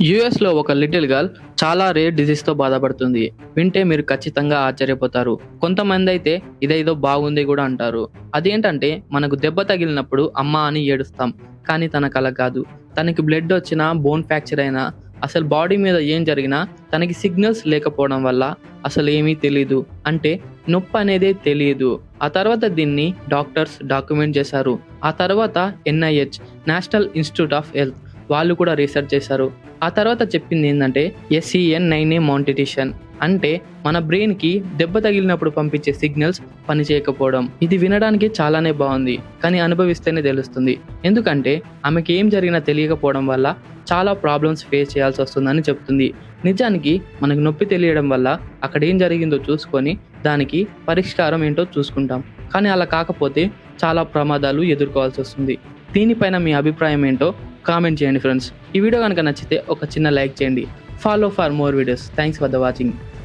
యూఎస్లో ఒక little girl చాలా రేర్ డిసీజ్తో బాధపడుతుంది. వింటే మీరు ఖచ్చితంగా ఆశ్చర్యపోతారు. కొంతమంది అయితే ఇదేదో బాగుంది కూడా అంటారు. అదేంటంటే మనకు దెబ్బ తగిలినప్పుడు అమ్మ అని ఏడుస్తాం, కానీ తనకు అలా కాదు. తనకి బ్లడ్ వచ్చినా, బోన్ ఫ్రాక్చర్ అయినా, అసలు బాడీ మీద ఏం జరిగినా తనకి సిగ్నల్స్ లేకపోవడం వల్ల అసలు ఏమీ తెలీదు. అంటే నొప్పి అనేదే తెలియదు. ఆ తర్వాత దీన్ని డాక్టర్స్ డాక్యుమెంట్ చేశారు. ఆ తర్వాత NIH, national institute of health వాళ్ళు కూడా రీసెర్చ్ చేశారు. ఆ తర్వాత చెప్పింది ఏంటంటే SCN9A మౌంటిటిషన్, అంటే మన బ్రెయిన్కి దెబ్బ తగిలినప్పుడు పంపించే సిగ్నల్స్ పనిచేయకపోవడం. ఇది వినడానికి చాలానే బాగుంది, కానీ అనుభవిస్తేనే తెలుస్తుంది. ఎందుకంటే ఆమెకి ఏం జరిగినా తెలియకపోవడం వల్ల చాలా ప్రాబ్లమ్స్ ఫేస్ చేయాల్సి వస్తుందని చెప్తుంది. నిజానికి మనకు నొప్పి తెలియడం వల్ల అక్కడ ఏం జరిగిందో చూసుకొని దానికి పరిష్కారం ఏంటో చూసుకుంటాం. కానీ అలా కాకపోతే చాలా ప్రమాదాలు ఎదుర్కోవాల్సి వస్తుంది. దీనిపైన మీ అభిప్రాయం ఏంటో కామెంట్ చేయండి ఫ్రెండ్స్. ఈ వీడియో కనుక నచ్చితే ఒక చిన్న లైక్ చేయండి. Follow for more videos. Thanks for the watching.